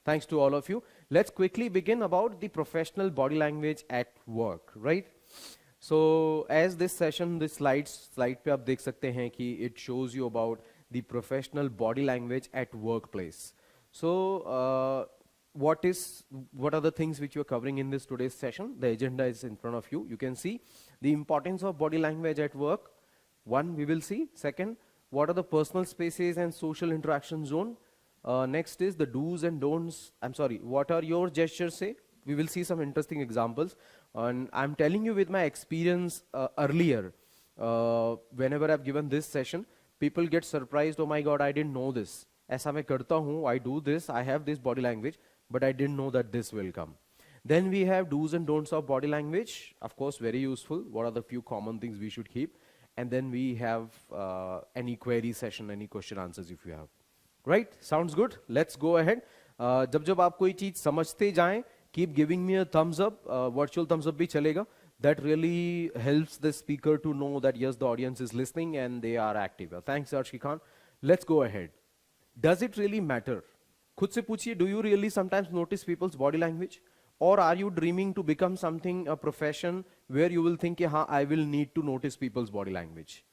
Thanks to all of you. Let's quickly begin about the professional body language at work, right? So as this session, this slide पे आप देख सकते हैं कि it shows you about the professional body language at workplace. So what are the things which you are covering in this today's session? The agenda is in front of you. You can see the importance of body language at work. One, we will see. Second, what are the personal spaces and social interaction zone? Next is the do's and don'ts. What are your gestures say? We will see some interesting examples. And I'm telling you with my experience earlier, whenever I've given this session, people get surprised, oh my God, I didn't know this. ऐसा मैं करता हूँ, I do this, I have this body language, but I didn't know that this will come. Then we have do's and don'ts of body language. Of course, very useful. What are the few common things we should keep? And then we have any query session, any question answers if you have. Right? Sounds good? Let's go ahead. जब आप कोई चीज समझते जाएं, keep giving me a thumbs up. Virtual thumbs up भी चलेगा. That really helps the speaker to know that yes, the audience is listening and they are active. Thanks, Arshki Khan. Let's go ahead. Does it really matter? खुद से पूछिए, do you really sometimes notice people's body language? Or are you dreaming to become something, a profession, where you will think, yeah, I will need to notice people's body language?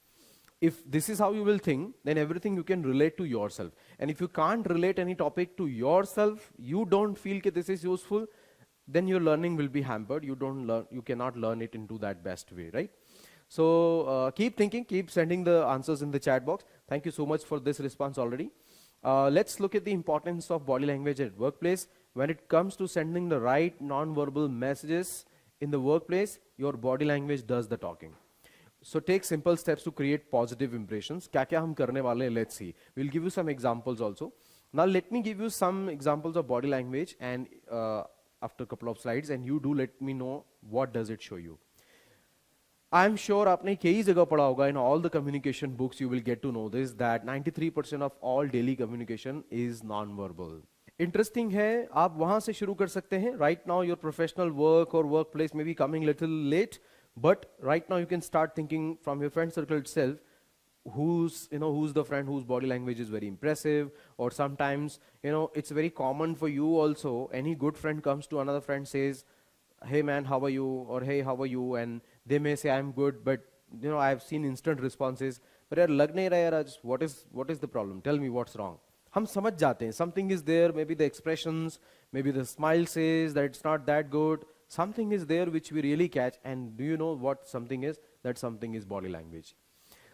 If this is how you will think, then everything you can relate to yourself. And if you can't relate any topic to yourself, you don't feel that this is useful, then your learning will be hampered. You cannot learn it into that best way, right? So keep thinking, keep sending the answers in the chat box. Thank you so much for this response already. Let's look at the importance of body language at workplace. When it comes to sending the right non-verbal messages in the workplace, your body language does the talking. So take simple steps to create positive impressions. क्या हम करने वाले हैं? Let's see. We'll give you some examples also. Now let me give you some examples of body language and after a couple of slides, and you do let me know what does it show you. I'm sure आपने कई जगह पढ़ा होगा, in all the communication books you will get to know this, that 93% of all daily communication is non-verbal. Interesting है, आप वहाँ से शुरू कर सकते हैं. Right now your professional work or workplace may be coming little late, but right now you can start thinking from your friend circle itself, who's the friend whose body language is very impressive, or sometimes, it's very common for you also, any good friend comes to another friend, says, hey man, how are you? Or hey, how are you? And they may say, I'm good, but I've seen instant responses. But yaar, lag nahi raha yaar, what is the problem? Tell me what's wrong. हम समझ जाते हैं, something is there, maybe the expressions, maybe the smile says that it's not that good. Something is there which we really catch, and do you know what something is? That something is body language.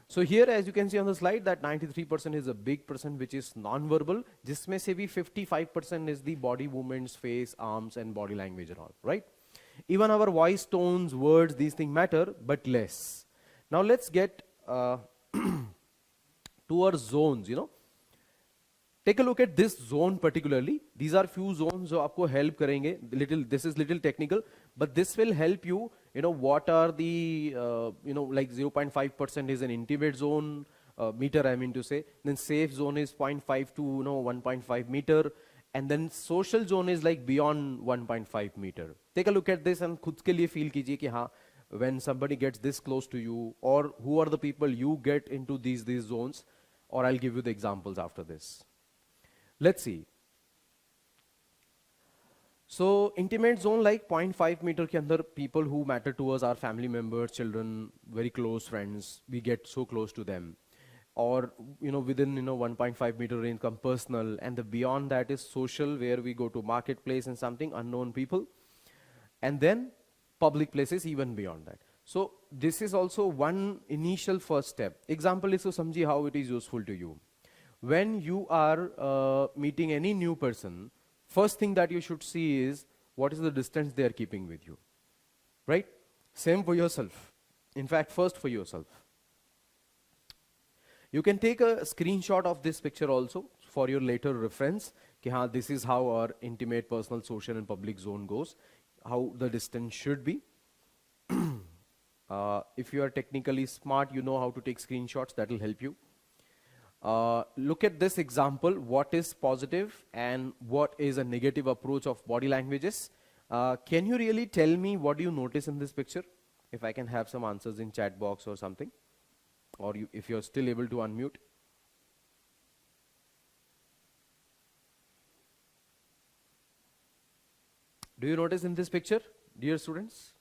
So here, as you can see on the slide, that 93% is a big percent which is non-verbal, जिसमें से भी 55% is the body movements, face, arms and body language and all, right? Even our voice tones, words, these things matter, but less. Now let's get to our zones, Take a look at this zone particularly. These are few zones जो आपको help करेंगे. This is little technical, but this will help you. What are the like 0.5% is an intimate zone meter. I mean to say. Then safe zone is 0.5 to 1.5 meter, and then social zone is like beyond 1.5 meter. Take a look at this and खुद के लिए feel कीजिए कि हाँ, when somebody gets this close to you, or who are the people you get into these zones, or I'll give you the examples after this. Let's see. So intimate zone like 0.5 meter के अंदर people who matter to us are family members, children, very close friends. We get so close to them. Or within 1.5 meter range come personal, and the beyond that is social, where we go to marketplace and something unknown people, and then public places even beyond that. So this is also one initial first step. Example is to समझिए how it is useful to you. When you are meeting any new person, first thing that you should see is what is the distance they are keeping with you, right? Same for yourself. In fact, first for yourself. You can take a screenshot of this picture also for your later reference. कि हाँ, this is how our intimate, personal, social and public zone goes. How the distance should be. If you are technically smart, you know how to take screenshots. That will help you. Look at this example. What is positive and what is a negative approach of body languages? Can you really tell me what do you notice in this picture? If I can have some answers in chat box or something, or if you're still able to unmute. Do you notice in this picture, dear students?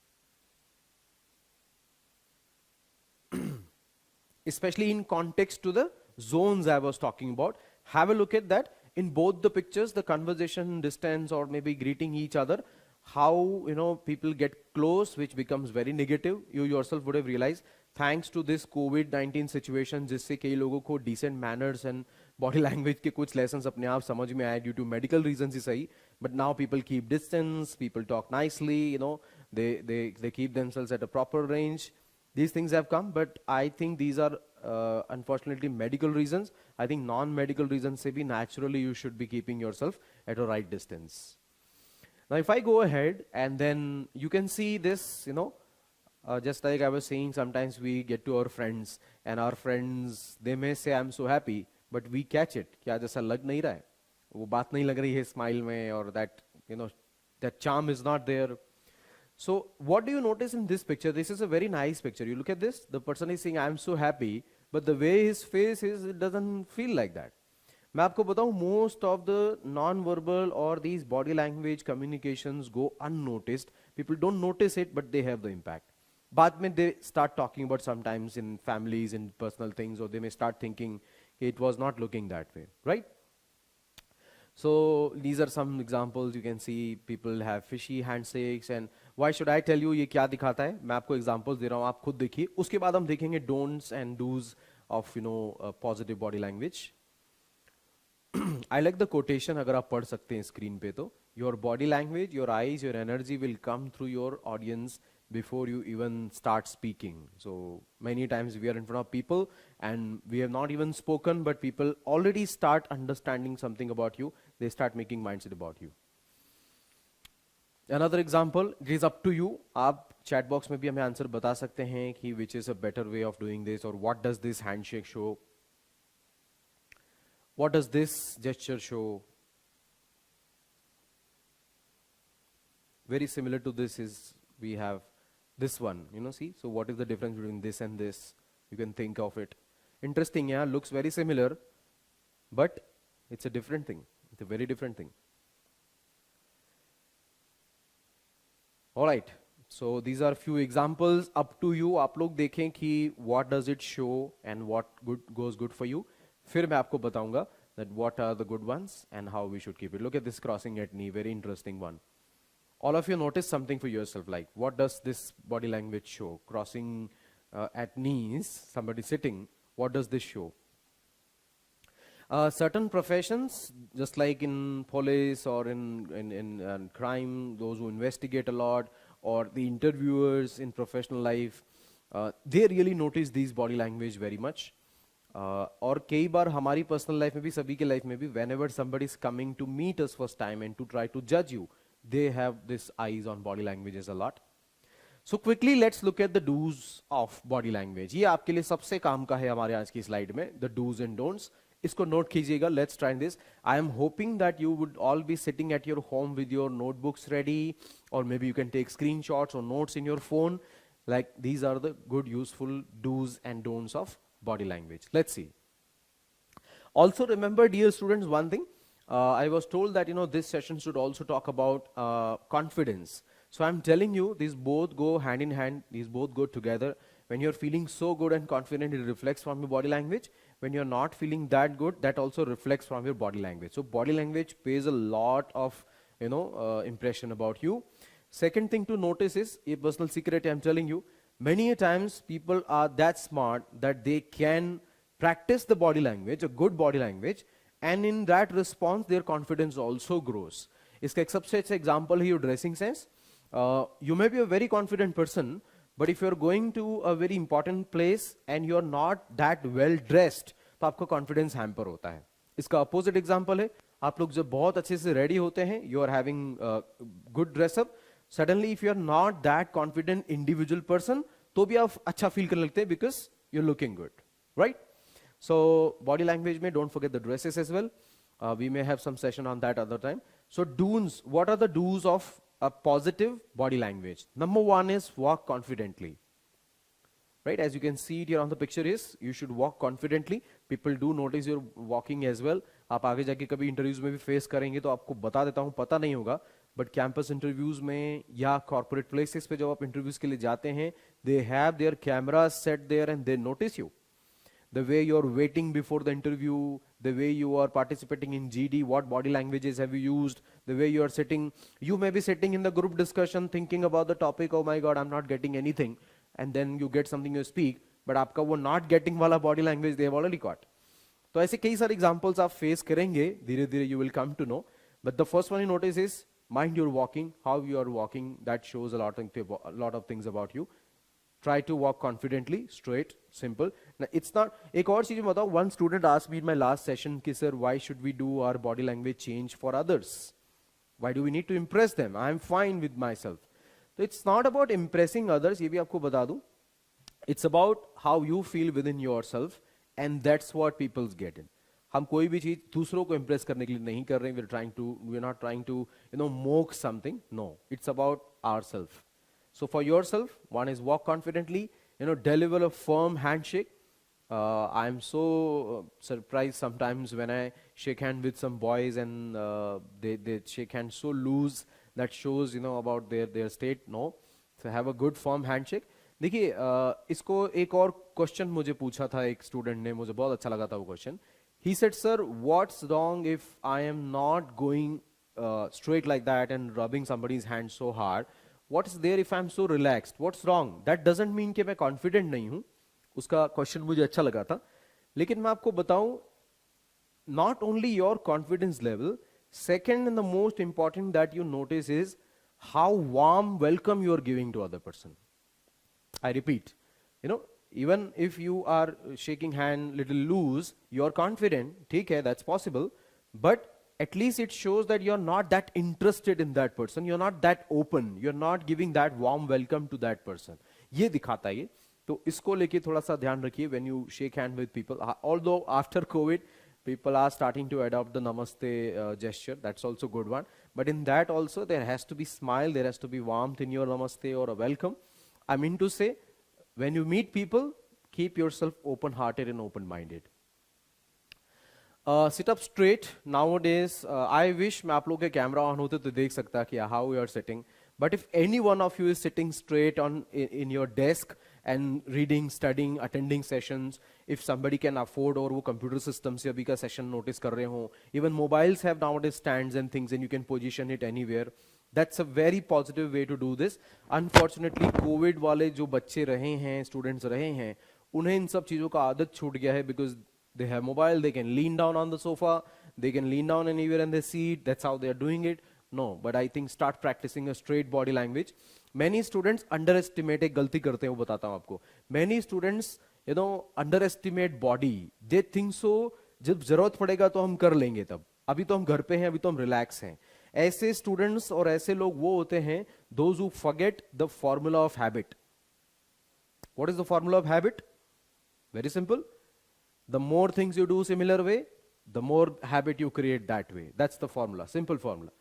Especially in context to the zones I was talking about. Have a look at that. In both the pictures, the conversation distance or maybe greeting each other, how people get close, which becomes very negative. You yourself would have realized, thanks to this COVID-19 situation, जिससे कई लोगों को decent manners and body language के कुछ lessons अपने आप समझ में आए due to medical reasons ही सही. But now people keep distance, people talk nicely, they keep themselves at a proper range. These things have come, but I think these are unfortunately medical reasons. I think non-medical reasons से भी naturally you should be keeping yourself at a right distance. Now if I go ahead and then you can see this, just like I was saying, sometimes we get to our friends and our friends, they may say I'm so happy, but we catch it. क्या जैसा लग नहीं रहा है, वो बात नहीं लग रही है smile में, or that, that charm is not there. So what do you notice in this picture? This is a very nice picture. You look at this, the person is saying I'm so happy, but the way his face is, it doesn't feel like that. मैं आपको बताऊं, most of the non-verbal or these body language communications go unnoticed. People don't notice it, but they have the impact. बाद में they start talking about sometimes in families, in personal things, or they may start thinking it was not looking that way, right? So these are some examples. You can see people have fishy handshakes, and why should I tell you ये क्या दिखाता है? मैं आपको examples दे रहा हूँ, आप खुद देखिए. उसके बाद हम देखेंगे don'ts and do's of positive body language. I like the quotation. अगर आप पढ़ सकते हैं स्क्रीन पे तो, your body language, your eyes, your energy will come through your audience before you even start speaking. So many times we are in front of people and we have not even spoken, but people already start understanding something about you. They start making mindset about you. Another example, it is up to you. आप chat box में भी हमें answer बता सकते हैं कि which is a better way of doing this, or what does this handshake show? What does this gesture show? Very similar to this is, we have this one, see? So what is the difference between this and this? You can think of it. Interesting, yeah, looks very similar, but it's a different thing. It's a very different thing. All right. So these are few examples. Up to you. आप लोग देखें कि what does it show and what goes good for you. फिर मैं आपको बताऊंगा that what are the good ones and how we should keep it. Look at this crossing at knee, very interesting one. All of you notice something for yourself, like what does this body language show? Crossing at knees, somebody sitting, what does this show? Certain professions, just like in police or in crime, those who investigate a lot, or the interviewers in professional life, they really notice these body language very much. और कई बार हमारी personal life में भी, सभी के life में भी, whenever somebody is coming to meet us first time and to try to judge you, they have this eyes on body languages a lot. So quickly let's look at the do's of body language. ये आपके लिए सबसे काम का है हमारे आज की slide में, the do's and don'ts. इसको note कीजिएगा. Let's try this. I am hoping that you would all be sitting at your home with your notebooks ready, or maybe you can take screenshots or notes in your phone. Like, these are the good, useful do's and don'ts of body language. Let's see. Also remember, dear students, one thing. I was told that this session should also talk about confidence. So I'm telling you, these both go hand in hand. These both go together. When you're feeling so good and confident, it reflects from your body language. When you're not feeling that good, that also reflects from your body language. So body language plays a lot of impression about you. Second thing to notice is a personal secret I'm telling you. Many a times people are that smart that they can practice the body language, a good body language, and in that response their confidence also grows. इसका एक सबसे अच्छा example है your dressing sense. You may be a very confident person, but if you're going to a very important place and you're not that well dressed, तो आपका confidence hamper होता है. इसका opposite example है, आप लोग जब बहुत अच्छे से ready होते हैं, you are having good dress up, suddenly if you're not that confident individual person, तो भी आप अच्छा feel करने लगते हैं because you're looking good, right? So body language में don't forget the dresses as well. We may have some session on that other time. So do's, what are the do's of a positive body language? Number one is walk confidently. Right, as you can see it here on the picture is, you should walk confidently. People do notice your walking as well. आप आगे जाके कभी interviews में भी face करेंगे तो आपको बता देता हूँ, पता नहीं होगा, बट कैंपस इंटरव्यूज में या कॉर्पोरेट प्लेसेस पे जब आप इंटरव्यूज के लिए जाते हैं, they have their cameras set there and they notice you. The way you're waiting before the interview, the way you are participating in GD, what body languages have you used, the way you are sitting. You may be sitting in the group discussion thinking about the topic, oh my god, I'm not getting anything, and then you get something, you speak, but आपका वो not getting वाला body language they have already got. तो ऐसे कई सारे examples आप face करेंगे, धीरे धीरे you will come to know. But the first one you notice is mind your walking, how you are walking, that shows a lot of things about you. Try to walk confidently, straight, simple. Now, it's not. एक और चीज़ बताओ. One student asked me in my last session कि sir, why should we do our body language change for others? Why do we need to impress them? I am fine with myself. So it's not about impressing others. ये भी आपको बता दूँ. It's about how you feel within yourself, and that's what people get in. हम कोई भी चीज़ दूसरों को impress करने के लिए नहीं कर रहे हैं. We're not trying to mock something. No, it's about ourselves. So for yourself, one is walk confidently, deliver a firm handshake. I'm so surprised sometimes when I shake hand with some boys and they shake hands so loose that shows about their state. No, so have a good firm handshake. देखिए इसको एक और question मुझे पूछा था एक student ने, मुझे बहुत अच्छा लगा था वो question. He said, sir, what's wrong if I am not going straight like that and rubbing somebody's hand so hard? What is there if I'm so relaxed? What's wrong? That doesn't mean कि मैं confident नहीं हूँ. उसका question मुझे अच्छा लगा था. लेकिन मैं आपको बताऊं, not only your confidence level, second and the most important that you notice is how warm welcome you are giving to other person. I repeat, even if you are shaking hand little loose, you are confident. ठीक है, that's possible, but at least it shows that you're not that interested in that person. You're not that open. You're not giving that warm welcome to that person. ये दिखाता है ये. तो इसको लेके थोड़ा सा ध्यान रखिए when you shake hand with people. Although after COVID, people are starting to adopt the Namaste gesture. That's also good one. But in that also, there has to be smile. There has to be warmth in your Namaste or a welcome. I mean to say, when you meet people, keep yourself open-hearted and open-minded. Sit up straight. Nowadays, I wish मैं आप लोग के camera on होते तो देख सकता कि how you are sitting. But if any one of you is sitting straight in your desk and reading, studying, attending sessions, if somebody can afford और वो computer system से अभी का session notice कर रहे हो, even mobiles have nowadays stands and things and you can position it anywhere. That's a very positive way to do this. Unfortunately, COVID वाले जो बच्चे रहे हैं, students रहे हैं, उन्हें इन सब चीज़ों का आदत छूट गया है because they have mobile, they can lean down on the sofa, they can lean down anywhere in the seat, that's how they are doing it. No, but I think start practicing a straight body language. Many students underestimate, एक गलती करते हैं वो बताता हूँ आपको. Many students, underestimate body. They think so, जब जरूरत पड़ेगा तो हम कर लेंगे तब. अभी तो हम घर पे हैं, अभी तो हम relax हैं. ऐसे students और ऐसे लोग वो होते हैं, those who forget the formula of habit. What is the formula of habit? Very simple. The more things you do similar way, the more habit you create that way. That's the formula, simple formula.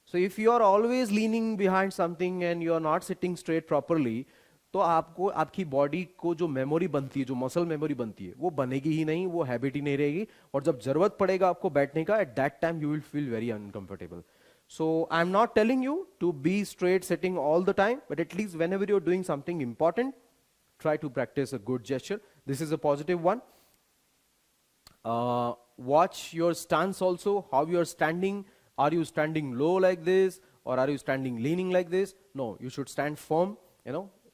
So if you are always leaning behind something and you are not sitting straight properly, तो आपको आपकी body को जो memory बनती है, जो muscle memory बनती है, वो बनेगी ही नहीं, वो हैबिट ही नहीं रहेगी. और जब जरूरत पड़ेगा आपको बैठने का, at that time you will feel very uncomfortable. So I'm not telling you to be straight sitting all the time, but at least whenever you're doing something important, try to practice a good gesture. This is a positive one. Watch your stance also, how you are standing. Are you standing low like this or are you standing leaning like this? No, you should stand firm,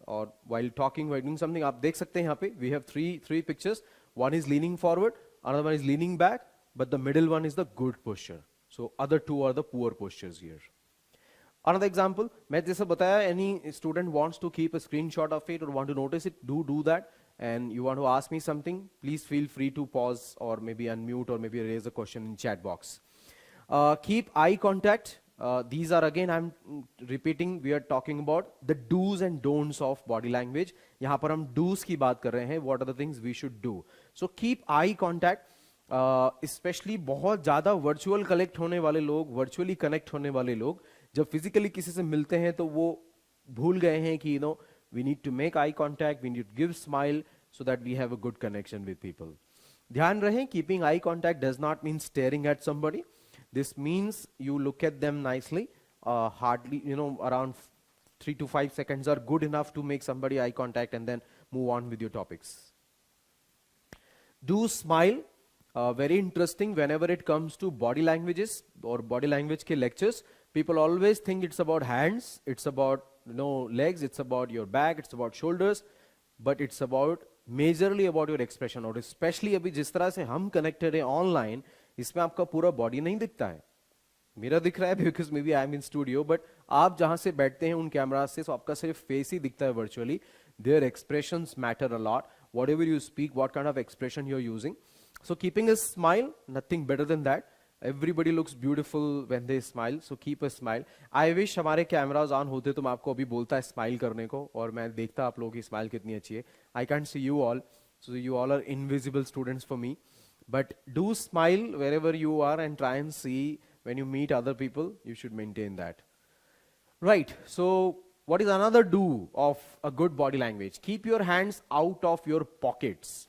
or while talking, while doing something. आप देख सकते हैं यहाँ पे, we have three pictures. One is leaning forward, another one is leaning back, but the middle one is the good posture. So other two are the poor postures here. Another example, मैं जैसा बताया, any student wants to keep a screenshot of it or want to notice it, do that. And you want to ask me something, please feel free to pause or maybe unmute or maybe raise a question in chat box. Keep eye contact. These are again, I'm repeating, we are talking about the do's and don'ts of body language. यहाँ पर हम do's की बात कर रहे हैं. What are the things we should do? So keep eye contact. Especially बहुत ज़्यादा virtual connect होने वाले लोग, virtually connect होने वाले लोग, जब physically किसी से मिलते हैं तो वो भूल गए हैं कि we need to make eye contact, we need to give smile so that we have a good connection with people. ध्यान रहे, keeping eye contact does not mean staring at somebody. This means you look at them nicely. hardly, around 3 to 5 seconds are good enough to make somebody eye contact and then move on with your topics. Do smile. Very interesting. Whenever it comes to body languages or body language ke lectures, people always think it's about hands, it's about legs, it's about your back, it's about shoulders, but it's about majorly about your expression. और especially अभी जिस तरह से हम connected हैं online, इसमें आपका पूरा body नहीं दिखता है. मेरा दिख रहा है because maybe I'm in studio, but आप जहाँ से बैठते हैं उन कैमरास से, so आपका सिर्फ face ही दिखता है virtually. Their expressions matter a lot. Whatever you speak, what kind of expression you're using. So keeping a smile, nothing better than that. Everybody looks beautiful when they smile, so keep a smile. I wish हमारे cameras on होते तो मैं आपको अभी बोलता है smile करने को, और मैं देखता आप लोगों की smile कितनी अच्छी है. I can't see you all, so you all are invisible students for me. But do smile wherever you are and try and see when you meet other people, you should maintain that. Right, so what is another do of a good body language? Keep your hands out of your pockets.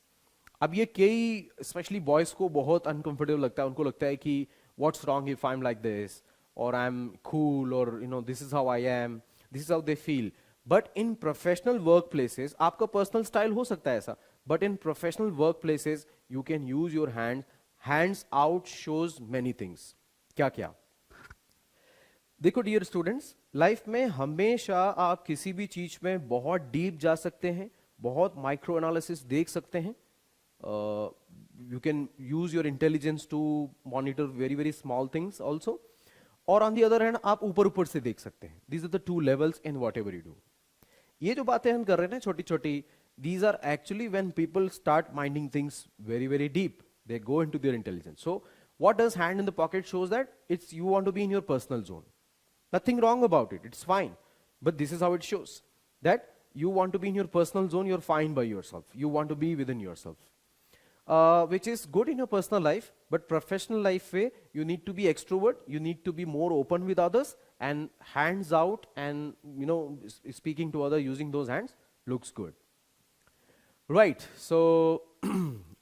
अब ये कई specially boys को बहुत uncomfortable लगता है. उनको लगता है कि what's wrong if I am like this, और आई एम कूल, और this is how I am, this is how they feel. But in professional work places, आपका पर्सनल स्टाइल हो सकता है ऐसा, but in professional work places you can use your hands out shows many things. क्या क्या? देखो dear students, life में हमेशा आप किसी भी चीज में बहुत डीप जा सकते हैं, बहुत माइक्रो एनालिसिस देख सकते हैं. You can use your intelligence to monitor very very small things also, और on the other hand आप ऊपर ऊपर से देख सकते हैं. These are the two levels in whatever you do. ये जो बातें हम कर रहे हैं ना छोटी छोटी, these are actually when people start minding things very very deep. They go into their intelligence. So what does hand in the pocket shows that it's you want to be in your personal zone. Nothing wrong about it. It's fine. But this is how it shows that you want to be in your personal zone. You're fine by yourself. You want to be within yourself. Which is good in your personal life, but professional life way, you need to be extrovert, you need to be more open with others, and hands out and speaking to others using those hands looks good. Right, so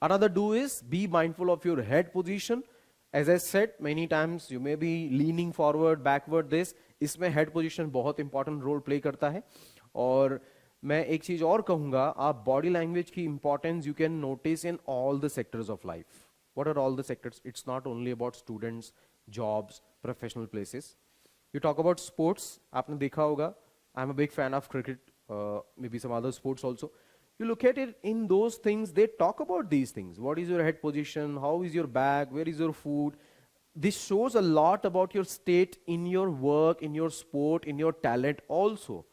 another do is be mindful of your head position. As I said many times, you may be leaning forward, backward, this, इसमें head position बहुत important role play करता है. और मैं एक चीज और कहूंगा, आप बॉडी लैंग्वेज की importance you can notice in all the sectors of life. What are all the sectors? It's not only about students, jobs, professional places. You talk about sports, आपने देखा होगा, I am a big fan of cricket, maybe some other sports also. You look at it in those things, they talk about these things. What is your head position? How is your back? Where is your food? This shows a lot about your state in your work, in your sport, in your talent also.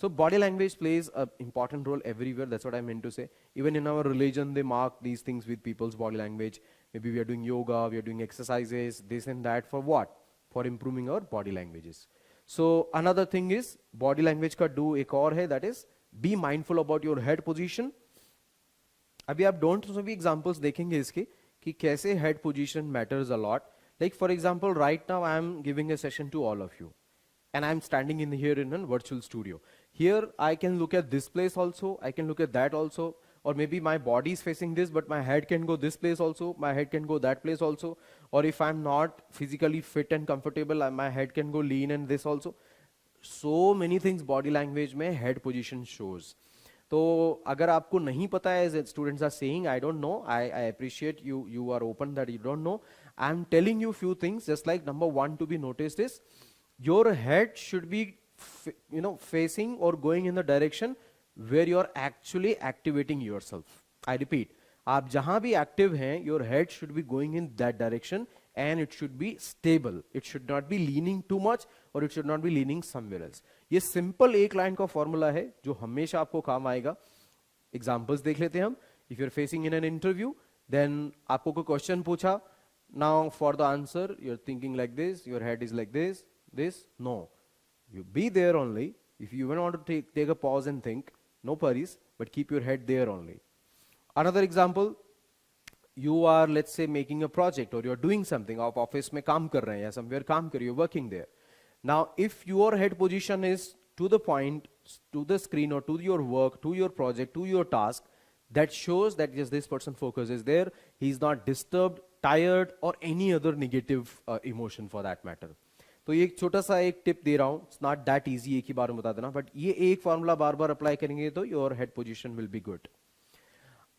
So body language plays an important role everywhere. That's what I meant to say. Even in our religion, they mark these things with people's body language. Maybe we are doing yoga, we are doing exercises, this and that. For what? For improving our body languages. So another thing is, body language का do एक और है, that is, be mindful about your head position. अभी आप don't so भी examples देखेंगे इसके कि कैसे head position matters a lot. Like for example, right now I am giving a session to all of you, and I am standing in here in a virtual studio. Here I can look at this place also, I can look at that also, or maybe my body is facing this, but my head can go this place also, my head can go that place also, or if I'm not physically fit and comfortable, my head can go lean and this also. So many things body language में head position shows. तो अगर आपको नहीं पता है, as students are saying, I don't know, I appreciate you are open that you don't know. I'm telling you few things, just like number one to be noticed is, your head should be facing or going in the direction where you are actually activating yourself. I repeat, आप जहां भी active हैं, your head should be going in that direction and it should be stable. It should not be leaning too much or it should not be leaning somewhere else. ये simple एक line का formula है जो हमेशा आपको काम आएगा. Examples देख लेते हैं हम. If you're facing in an interview, then आपको कोई question पूछा, now for the answer you're thinking like this, your head is like this, no. You be there only. If you want to take a pause and think, no worries, but keep your head there only. Another example, you are, let's say, making a project or you're doing something, आप office में काम कर रहे हैं या somewhere काम कर रहे हो, you're working there. Now, if your head position is to the point, to the screen or to your work, to your project, to your task, that shows that yes, this person focus is there, he's not disturbed, tired or any other negative emotion for that matter. तो ये एक छोटा सा एक tip दे रहा हूं, it's not that easy एक ही बार में बता देना, बट ये एक फॉर्मूला बार बार अप्लाई करेंगे तो your head position will be good.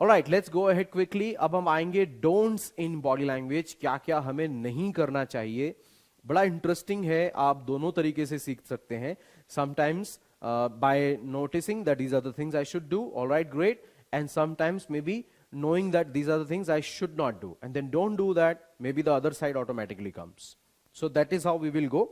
Alright, let's go ahead quickly. अब हम आएंगे डोंट्स इन बॉडी लैंग्वेज, क्या क्या हमें नहीं करना चाहिए। बड़ा इंटरेस्टिंग है, आप दोनों तरीके से सीख सकते हैं। Sometimes by noticing that these are the things I should do, alright great, and sometimes maybe knowing that these are the things I should not do, and then don't do that, maybe the other side automatically comes. So that is how we will go.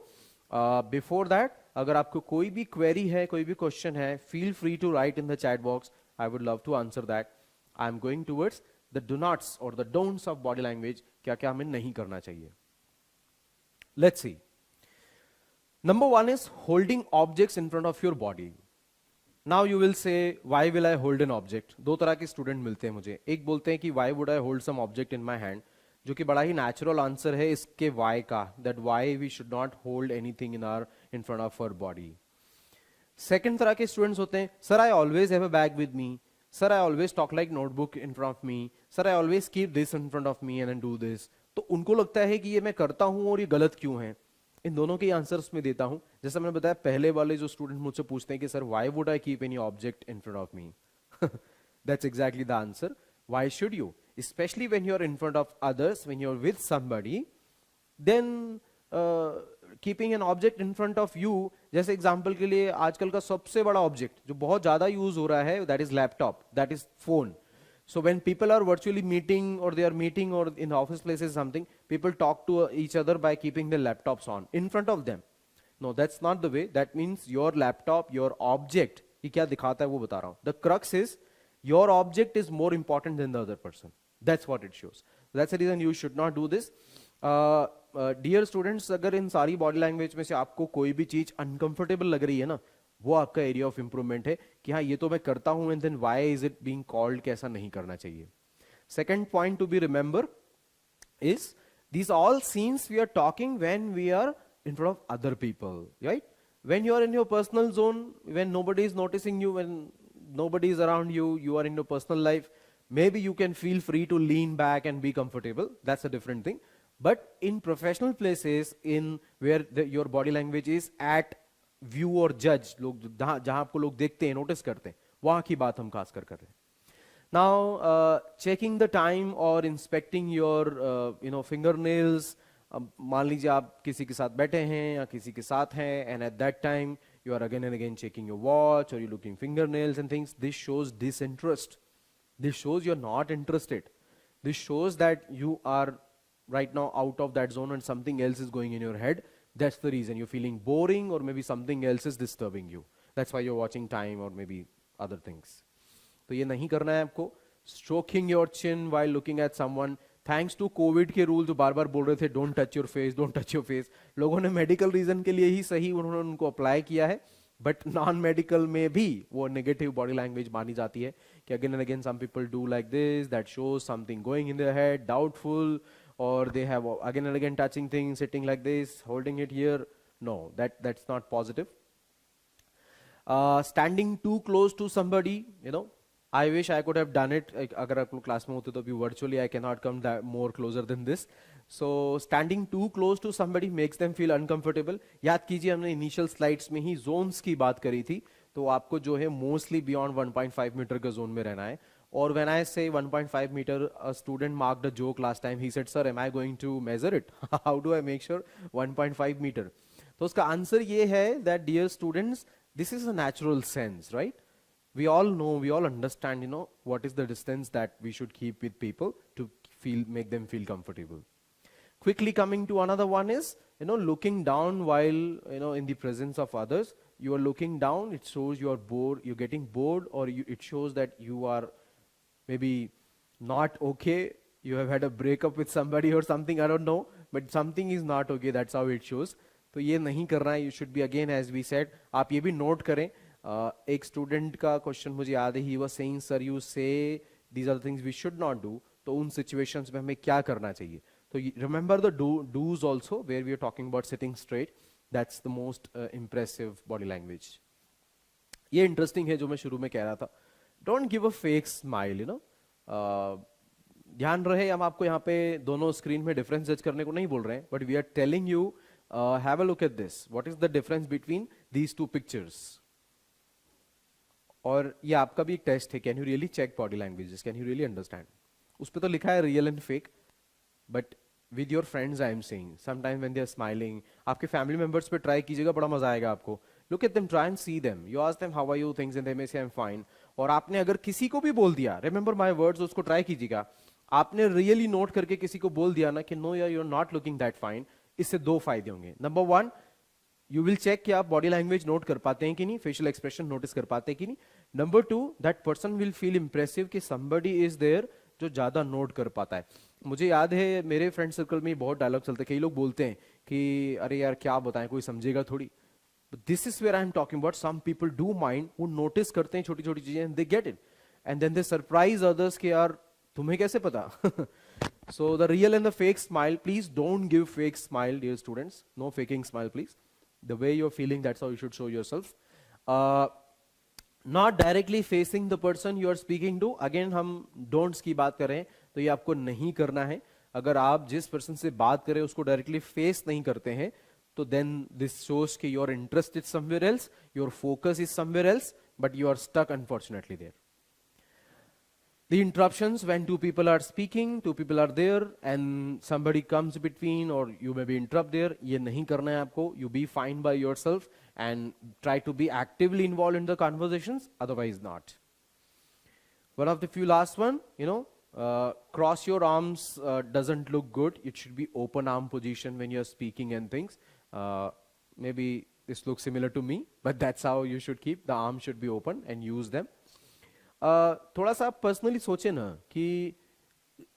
Before that, अगर आपको कोई भी query है, कोई भी question है, feel free to write in the chat box. I would love to answer that. I am going towards the do nots or the don'ts of body language. क्या क्या हमें नहीं करना चाहिए. Let's see. Number one is holding objects in front of your body. Now you will say why will I hold an object. दो तरह के student मिलते हैं मुझे, एक बोलते हैं कि why would I hold some object in my hand, जो कि बड़ा ही नेचुरल आंसर है इसके वाई का, that why we should not hold anything in front of our body. Second तरह के स्टूडेंट्स होते हैं, sir I always have a bag with me, sir I always talk like notebook in front of me, sir I always keep this in front of me and do this. तो उनको लगता है कि ये मैं करता हूं और ये गलत क्यों है। इन दोनों के आंसर्स में देता हूं। जैसा मैंने बताया, पहले वाले जो स्टूडेंट मुझसे पूछते हैं कि sir why would I keep any object in front of me, that's exactly the answer. Why should you, specially when you are in front of others, when you are with somebody, then keeping an object in front of you. जैसे example के लिए आजकल का सबसे बड़ा object जो बहुत ज्यादा यूज हो रहा है, that is laptop, that is phone. So when people are virtually meeting, or they are meeting, or in office places something, people talk to each other by keeping their laptops on in front of them. No, that's not the way. That means your laptop, your object, ये क्या दिखाता है वो बता रहा हूँ. The crux is your object is more important than the other person. That's what it shows. That's the reason you should not do this. Dear students, अगर इन सारी body language में से आपको कोई भी चीज uncomfortable लग रही है ना, वो आपका एरिया ऑफ इंप्रूवमेंट है कि हाँ ये तो मैं करता हूं, and then why is it being called, कैसा नहीं करना चाहिए. Second point to be remember is these all scenes we are talking when we are in front of other people, right? When you are in your personal zone, when nobody is noticing you, when nobody is around you, you are in your personal life, maybe you can feel free to lean back and be comfortable. That's a different thing. But in professional places, in where your body language is at view और जज, लोग जहां आपको लोग देखते हैं, notice करते हैं, वहां की बात हम खास कर रहे हैं. नाउ चेकिंग द टाइम और इंस्पेक्टिंग योर फिंगर नेल्स. मान लीजिए आप किसी के साथ बैठे हैं या किसी के साथ हैं, and at that time you are again and again checking your watch और you looking finger nails and things. This shows disinterest. This shows you are not interested. This shows that you are right now out of that zone and something else is going in your head. That's the reason you're feeling boring, or maybe something else is disturbing you. That's why you're watching time or maybe other things. तो ये नहीं करना है आपको. Stroking your chin while looking at someone. Thanks to COVID के rule जो बार बार बोल रहे थे, don't touch your face, don't touch your face, लोगों ने मेडिकल रीजन के लिए ही सही उन्होंने उनको अप्लाई किया है, बट नॉन मेडिकल में भी वो नेगेटिव बॉडी लैंग्वेज मानी जाती है कि again and again some people do like this, that shows something going in their head, doubtful, or they have again and again touching things, sitting like this, holding it here. No, that's not positive. Standing too close to somebody, I wish I could have done it. अगर आप लोग class में होते तो भी virtually I cannot come more closer than this. So standing too close to somebody makes them feel uncomfortable. याद कीजिए हमने initial slides में ही zones की बात करी थी, तो आपको जो है mostly beyond 1.5 मीटर के जोन में रहना है. Or when I say 1.5 meter, a student marked a joke last time. He said, "Sir, am I going to measure it? How do I make sure 1.5 meter?" तो उसका answer ये है that dear students, this is a natural sense, right? We all know, we all understand, what is the distance that we should keep with people to make them feel comfortable. Quickly coming to another one is, looking down while, in the presence of others. You are looking down, it shows you are bored, you're getting bored, or it shows that you are maybe not okay, you have had a breakup with somebody or something, I don't know, but something is not okay, that's how it shows. तो ये नहीं करना है. You should be, again as we said, आप ये भी note करें. एक स्टूडेंट का क्वेश्चन मुझे याद है, he was saying, sir you say these are the things we should not do. तो उन situations में हमें क्या करना चाहिए. तो remember the do's also, where we are talking about sitting straight. That's the most impressive body language. ये interesting है जो मैं शुरू में कह रहा था. Don't give a fake smile, ध्यान रहे, हम आपको यहाँ पे दोनों स्क्रीन में डिफरेंस जज करने को नहीं बोल रहे हैं, but we are telling you Have a look at this. What is the difference between these two pictures? और ये आपका भी एक टेस्ट है, can you really check body languages, can you really understand? उस पे तो लिखा है real and fake, but with your friends I am saying sometime when they are smiling, आपके फैमिली मेंबर्स पे ट्राई कीजिएगा, बड़ा मजा आएगा आपको. Look at them, try and see them, you ask them how are you, things and they may say I am fine. और आपने अगर किसी को भी बोल दिया, रिमेंबर माय वर्ड्स, उसको ट्राई कीजिएगा. आपने रियली नोट करके किसी को बोल दिया ना कि नो यार you are not looking that fine, इससे दो फायदे होंगे. Number one, you will check कि आप बॉडी लैंग्वेज नोट कर पाते हैं कि नहीं, फेशियल एक्सप्रेशन नोटिस कर पाते हैं कि नहीं. Number two, that person will feel impressive कि समबडी इज देयर जो ज्यादा नोट कर पाता है. मुझे याद है मेरे फ्रेंड सर्कल में बहुत डायलॉग चलते हैं, कई लोग बोलते हैं कि अरे यार क्या बताएं, कोई समझेगा थोड़ी. This is where I am talking about. Some people do mind, वो नोटिस करते हैं छोटी छोटी चीजें, they get it and then they surprise others कि यार तुम्हें कैसे पता. So the real and the fake smile, please don't give fake smile, dear students. No faking smile, please. The way you're feeling, that's how you should show yourself. Not directly facing the person you are speaking to. Again, हम don'ts की बात करें तो ये आपको नहीं करना है. अगर आप जिस person से बात करें उसको directly face नहीं करते हैं, तो then this shows कि your interest is somewhere else, your focus is somewhere else, but you are stuck unfortunately there. The interruptions when two people are speaking, two people are there and somebody comes between or you may be interrupt there, ये नहीं करना है आपको. You be fine by yourself and try to be actively involved in the conversations, otherwise not. One of the few last one, cross your arms doesn't look good. It should be open arm position when you're speaking and things. Maybe this looks similar to me, but that's how you should keep. The arms should be open and use them. थोड़ा सा आप personally सोचे ना कि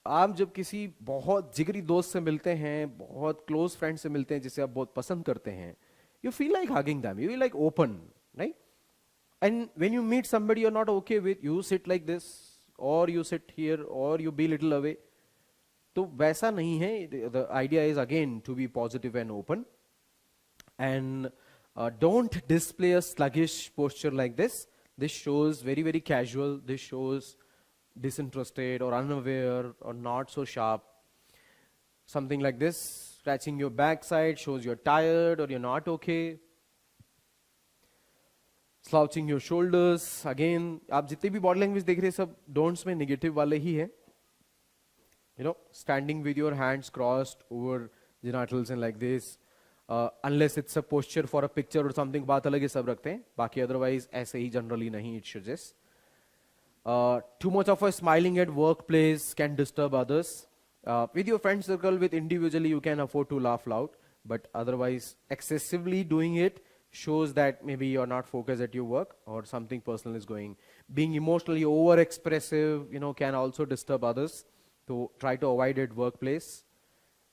आप जब किसी बहुत जिगरी दोस्त से मिलते हैं, बहुत क्लोज फ्रेंड से मिलते हैं जिसे आप बहुत पसंद करते हैं, you feel like hugging them, you feel like open, right? And when you meet somebody you are not okay with, you sit like this और यू सिट हियर और यू बी लिटिल अवे. तो वैसा नहीं है. The idea is again to be positive and open and don't display a sluggish posture like this. This shows very, very casual. This shows disinterested or unaware or not so sharp. Something like this. Scratching your backside shows you're tired or you're not okay. Slouching your shoulders. Again, आप जितने भी body language देख रहे हैं सब don'ts में negative वाले ही हैं. Standing with your hands crossed over genitals and like this. Unless it's a posture for a picture or something, बात अलग है, सब रखते हैं. बाकी otherwise ऐसे ही generally नहीं, it suggests. Too much of a smiling at workplace can disturb others. With your friend circle, with individually, you can afford to laugh loud, but otherwise excessively doing it shows that maybe you're not focused at your work or something personal is going. Being emotionally over expressive, can also disturb others. So try to avoid it workplace.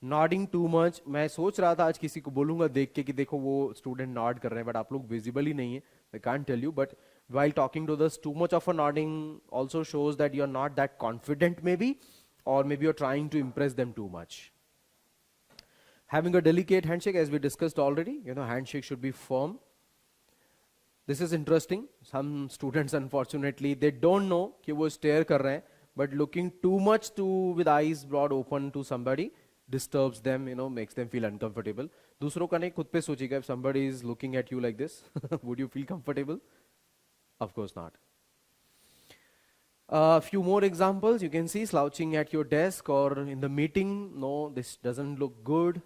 Nodding too much. मैं सोच रहा था आज किसी को बोलूंगा देख के कि देखो वो स्टूडेंट नॉड कर रहे हैं, बट आप लोग विजिबल ही नहीं है, I can't tell you. But while talking to others, too much of a nodding also shows that you're not that confident maybe, or maybe you're trying to impress them too much. Having a delicate handshake, as we discussed already, handshake should be firm. This is interesting. Some students unfortunately they don't know कि वो stare कर रहे हैं, but looking too much with eyes broad open to somebody disturbs them, makes them feel uncomfortable. दूसरों का नहीं, खुद पे सोचिएगा. If somebody is looking at you like this, would you feel comfortable? Of course not. A few more examples. You can see slouching at your desk or in the meeting. No, this doesn't look good.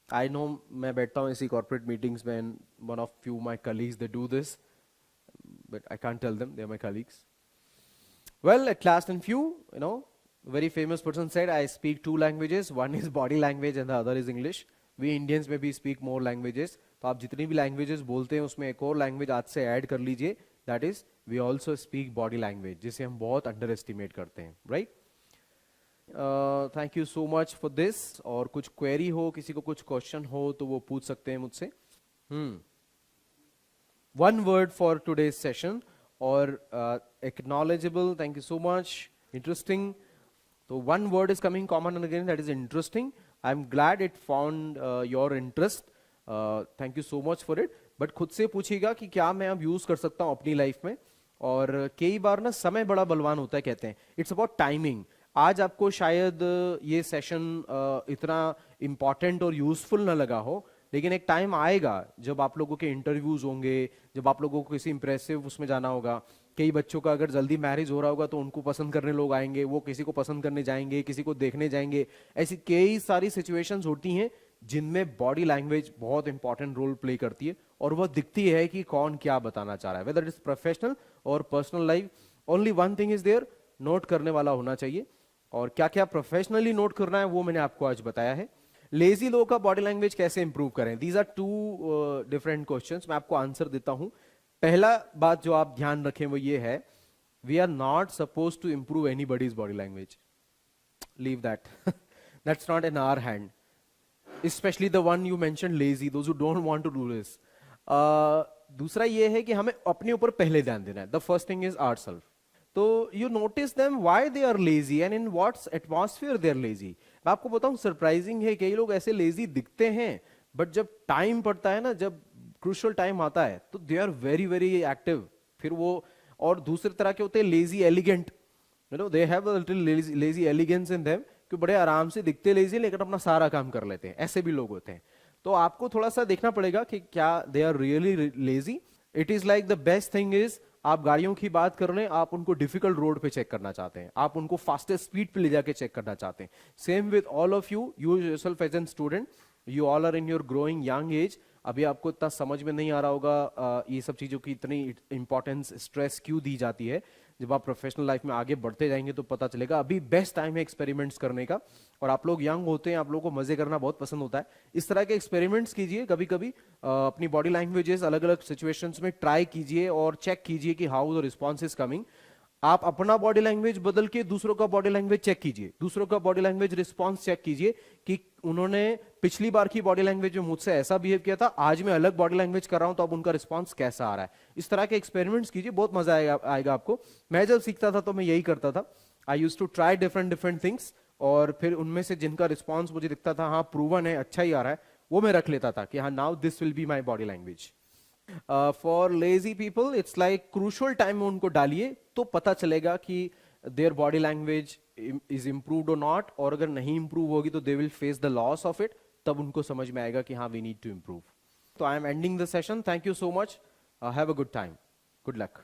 I know मैं बैठता हूँ ऐसी corporate meetings में, and one of few my colleagues they do this, but I can't tell them they are my colleagues. Well, at last and few, very famous person said, I speak two languages. One is body language and the other is English. We Indians maybe speak more languages. तो आप जितनी भी languages बोलते हैं उसमें एक और language आज से add कर लीजिए. That is, we also speak body language, जिसे हम बहुत underestimate करते हैं, right? Thank you so much for this. और कुछ query हो, किसी को कुछ question हो तो वो पूछ सकते हैं मुझसे. One word for today's session, or acknowledgeable. Thank you so much. Interesting. So one word is coming common and again, that is interesting. I'm glad it found your interest. Thank you so much for it. But खुद से पूछिएगा कि क्या मैं अब use कर सकता हूँ अपनी लाइफ में. और कई बार ना समय बड़ा बलवान होता है कहते हैं. It's about timing. आज आपको शायद ये सेशन इतना इम्पॉर्टेंट और यूजफुल ना लगा हो, लेकिन एक टाइम आएगा जब आप लोगों के इंटरव्यूज होंगे, जब आप लोगों को किसी इंप्रेसिव उसमें जाना होगा। कई बच्चों का अगर जल्दी मैरिज हो रहा होगा तो उनको पसंद करने लोग आएंगे, वो किसी को पसंद करने जाएंगे, किसी को देखने जाएंगे। ऐसी कई सारी सिचुएशंस होती हैं जिनमें बॉडी लैंग्वेज बहुत इंपॉर्टेंट रोल प्ले करती है, और वह दिखती है कि कौन क्या बताना चाह रहा है, वेदर इट्स प्रोफेशनल और personal life. Only one thing is there, note करने वाला होना चाहिए। और क्या क्या प्रोफेशनली नोट करना है वो मैंने आपको आज बताया है। लेजी लोगों का बॉडी लैंग्वेज कैसे इंप्रूव करें, these are two different questions, मैं आपको आंसर देता हूं। पहला बात जो आप ध्यान रखें वो ये है, we are not suppose to improve anybody's body language, leave that, that's not in our hand, especially the one you mentioned, lazy, those who don't want to do this. दूसरा ये है कि हमें अपने ऊपर पहले ध्यान देना है, the first thing is ourselves. तो you notice them why they are lazy and in what atmosphere they are lazy. मैं आपको बताऊं, सरप्राइजिंग है, कई लोग ऐसे लेजी दिखते हैं बट जब टाइम पड़ता है ना, जब क्रूशियल टाइम आता है तो they are very very active. फिर वो, और दूसरी तरह के होते हैं lazy elegant, you know, they have a little lazy elegance in them, कि बड़े आराम से दिखते लेजी लेकिन अपना सारा काम कर लेते हैं, ऐसे भी लोग होते हैं। तो आपको थोड़ा सा देखना पड़ेगा कि क्या they are really lazy. It is like the best thing is, आप गाड़ियों की बात कर रहे हैं, आप उनको डिफिकल्ट रोड पे चेक करना चाहते हैं, आप उनको फास्टेस्ट स्पीड पे ले जाके चेक करना चाहते हैं। Same with all of you, you yourself as an student, you all are in your growing young age. अभी आपको इतना समझ में नहीं आ रहा होगा ये सब चीजों की इतनी इंपॉर्टेंस, स्ट्रेस क्यों दी जाती है। जब आप प्रोफेशनल लाइफ में आगे बढ़ते जाएंगे तो पता चलेगा। अभी बेस्ट टाइम है एक्सपेरिमेंट्स करने का, और आप लोग यंग होते हैं, आप लोगों को मजे करना बहुत पसंद होता है। इस तरह के एक्सपेरिमेंट्स कीजिए, कभी कभी अपनी बॉडी लैंग्वेजेस अलग अलग सिचुएशंस में ट्राई कीजिए और चेक कीजिए कि how the response is coming. आप अपना बॉडी लैंग्वेज बदल के दूसरों का बॉडी लैंग्वेज चेक कीजिए, दूसरों का बॉडी लैंग्वेज रिस्पॉन्स चेक कीजिए कि उन्होंने पिछली बार की बॉडी लैंग्वेज में मुझसे ऐसा बिहेव किया था, आज मैं अलग बॉडी लैंग्वेज कर रहा हूं तो अब उनका रिस्पॉन्स कैसा आ रहा है। इस तरह के एक्सपेरिमेंट्स कीजिए, बहुत मजा आएगा आपको। मैं जब सीखता था तो मैं यही करता था, I use to try different different things, और फिर उनमें से जिनका रिस्पॉन्स मुझे दिखता था हाँ प्रूवन है, अच्छा ही आ रहा है, वो मैं रख लेता था कि हाँ now this will be my body language. For lazy people it's like crucial time में उनको डालिए तो पता चलेगा कि their body language is improved और नॉट, और अगर नहीं इंप्रूव होगी तो they will face the loss of it, तब उनको समझ में आएगा कि हाँ वी नीड टू इंप्रूव। तो I am ending the session, thank you so much, have a good time, good luck.